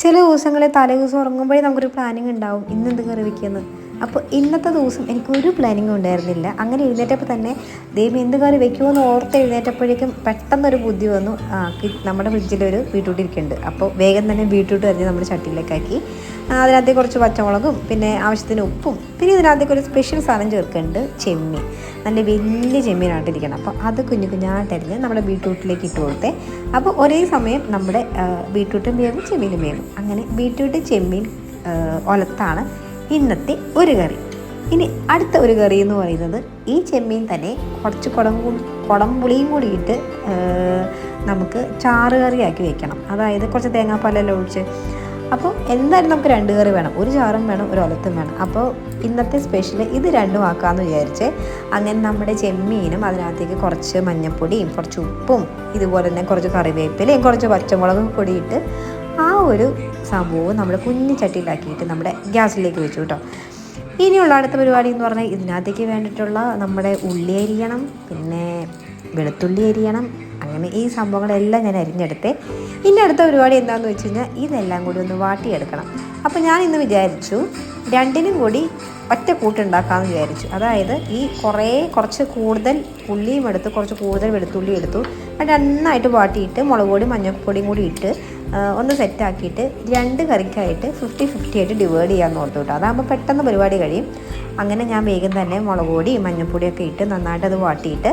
ചില ദിവസങ്ങളിൽ തലേ ദിവസം ഉറങ്ങുമ്പോഴേ നമുക്കൊരു പ്ലാനിങ് ഉണ്ടാവും ഇന്നെന്ത് കറി വയ്ക്കുമെന്ന്. അപ്പോൾ ഇന്നത്തെ ദിവസം എനിക്കൊരു പ്ലാനിങ്ങും ഉണ്ടായിരുന്നില്ല. അങ്ങനെ എഴുന്നേറ്റപ്പോൾ തന്നെ ദൈവം എന്ത് കറി വെക്കുമെന്ന് ഓർത്ത് എഴുന്നേറ്റപ്പോഴേക്കും പെട്ടെന്നൊരു ബുദ്ധി വന്നു. നമ്മുടെ ഫ്രിഡ്ജിലൊരു ബീട്രൂട്ട് ഇരിക്കുന്നുണ്ട്. അപ്പോൾ വേഗം തന്നെ ബീട്രൂട്ട് അരിഞ്ഞ് നമ്മുടെ ചട്ടിയിലേക്കാക്കി. അതിനകത്തേക്ക് കുറച്ച് പച്ചമുളകും പിന്നെ ആവശ്യത്തിന് ഉപ്പും പിന്നെ ഇതിനകത്തേക്ക് ഒരു സ്പെഷ്യൽ സാധനം ചേർക്കുന്നുണ്ട്, ചെമ്മീൻ. നല്ല വലിയ ചെമ്മീനായിട്ടിരിക്കണം. അപ്പോൾ അത് കുഞ്ഞു കുഞ്ഞായിട്ടരിഞ്ഞ് നമ്മുടെ ബീട്രൂട്ടിലേക്ക് ഇട്ട് കൊടുത്തേ. അപ്പോൾ ഒരേ സമയം നമ്മുടെ ബീട്രൂട്ടും വേവും ചെമ്മീനും വേവും. അങ്ങനെ ബീട്രൂട്ട് ചെമ്മീൻ ഒലത്താണ് ഇന്നത്തെ ഒരു കറി. ഇനി അടുത്ത ഒരു കറി എന്ന് പറയുന്നത് ഈ ചെമ്മീൻ തന്നെ കുറച്ച് കുടംപുളിയും കൂടി ഇട്ട് നമുക്ക് ചാറ് കറിയാക്കി വെക്കണം. അതായത് കുറച്ച് തേങ്ങാപ്പാലെല്ലാം ഒഴിച്ച്. അപ്പോൾ എന്തായാലും നമുക്ക് രണ്ട് കറി വേണം, ഒരു ചാറും വേണം, ഒരു ഒലത്തും വേണം. അപ്പോൾ ഇന്നത്തെ സ്പെഷ്യൽ ഇത് രണ്ടും ആക്കാമെന്ന് വിചാരിച്ച് അങ്ങനെ നമ്മുടെ ചെമ്മീനും അതിനകത്തേക്ക് കുറച്ച് മഞ്ഞൾപ്പൊടിയും കുറച്ച് ഉപ്പും ഇതുപോലെ തന്നെ കുറച്ച് കറിവേപ്പിലയും കുറച്ച് പച്ചമുളകും പൊടിയിട്ട് ആ ഒരു സംഭവം നമ്മൾ കുഞ്ഞു ചട്ടിയിലാക്കിയിട്ട് നമ്മുടെ ഗ്യാസിലേക്ക് വെച്ചു കേട്ടോ. ഇനിയുള്ള അടുത്ത പരിപാടി എന്ന് പറഞ്ഞാൽ ഇതിനകത്തേക്ക് വേണ്ടിയിട്ടുള്ള നമ്മുടെ ഉള്ളി അരിയണം, പിന്നെ വെളുത്തുള്ളി അരിയണം. അങ്ങനെ ഈ സംഭവങ്ങളെല്ലാം ഞാൻ അരിഞ്ഞെടുത്തേ. ഇനി അടുത്ത പരിപാടി എന്താണെന്ന് വെച്ച് കഴിഞ്ഞാൽ ഇതെല്ലാം കൂടി ഒന്ന് വാട്ടിയെടുക്കണം. അപ്പോൾ ഞാൻ ഇന്ന് വിചാരിച്ചു രണ്ടിനും കൂടി ഒറ്റ കൂട്ടുണ്ടാക്കാമെന്ന് വിചാരിച്ചു. അതായത് ഈ കുറച്ച് കൂടുതൽ ഉള്ളിയും എടുത്ത് കുറച്ച് കൂടുതൽ വെളുത്തുള്ളി എടുത്തു. അത് നന്നായിട്ട് വാട്ടിയിട്ട് മുളക് പൊടി മഞ്ഞൾപ്പൊടിയും കൂടി ഇട്ട് ഒന്ന് സെറ്റാക്കിയിട്ട് രണ്ട് കറിക്കായിട്ട് 50-50 ആയിട്ട് ഡിവൈഡ് ചെയ്യാമെന്ന് ഓർത്തു കേട്ടോ. അതാകുമ്പോൾ പെട്ടെന്ന് പരിപാടി കഴിയും. അങ്ങനെ ഞാൻ വേഗം തന്നെ മുളക് പൊടി മഞ്ഞൾപ്പൊടിയൊക്കെ ഇട്ട് നന്നായിട്ട് അത് വാട്ടിയിട്ട്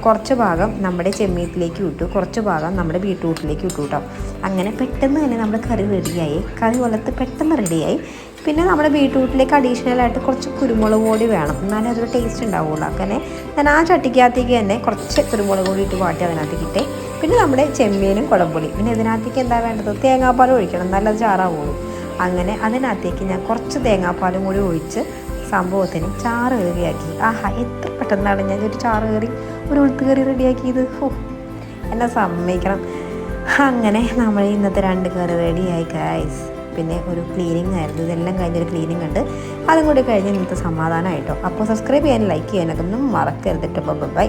കുറച്ച് ഭാഗം നമ്മുടെ ചെമ്മീനിലേക്ക് ഇട്ടു, കുറച്ച് ഭാഗം നമ്മുടെ ബീട്രൂട്ടിലേക്ക് ഇട്ടു കേട്ടോ. അങ്ങനെ പെട്ടെന്ന് തന്നെ നമ്മുടെ കറി റെഡിയായി. കറി കൊല്ലത്ത് പെട്ടെന്ന് റെഡിയായി. പിന്നെ നമ്മുടെ ബീട്രൂട്ടിലേക്ക് അഡീഷണലായിട്ട് കുറച്ച് കുരുമുളക് പൊടി വേണം, എന്നാലേ അതൊരു ടേസ്റ്റ് ഉണ്ടാവുള്ളൂ. അങ്ങനെ ഞാൻ ആ ചട്ടിക്കകത്തേക്ക് തന്നെ കുറച്ച് കുരുമുളക് പൊടി ഇട്ട് വാട്ടി അതിനകത്തേക്ക് ഇട്ടേ. പിന്നെ നമ്മുടെ ചെമ്മീനും കുടംപുളി, പിന്നെ ഇതിനകത്തേക്ക് എന്താ വേണ്ടത്, തേങ്ങാപ്പാൽ ഒഴിക്കണം, നല്ലത് ചാറാവുള്ളൂ. അങ്ങനെ അതിനകത്തേക്ക് ഞാൻ കുറച്ച് തേങ്ങാപ്പാലും കൂടി ഒഴിച്ച് സംഭവത്തിന് ചാറ് കറിയാക്കി. ആഹാ, എത്ര പെട്ടെന്നാണ് ഞാൻ ഒരു ചാറ് കറി ഒരു ഉളുത്ത് കറി റെഡിയാക്കിയത്. എന്നെ സമ്മതിക്കണം. അങ്ങനെ നമ്മൾ ഇന്നത്തെ രണ്ട് കറി റെഡിയായി ഗൈസ്. പിന്നെ ഒരു ക്ലീനിങ് ആയിരുന്നു, ഇതെല്ലാം കഴിഞ്ഞൊരു ക്ലീനിങ് ഉണ്ട്. അതും കൂടി കഴിഞ്ഞ് ഇന്നത്തെ സമാധാനമായിട്ടോ. അപ്പോൾ സബ്സ്ക്രൈബ് ചെയ്യാനും ലൈക്ക് ചെയ്യാനൊക്കെ ഒന്നും മറക്കരുത് കേട്ടോ. ബൈ.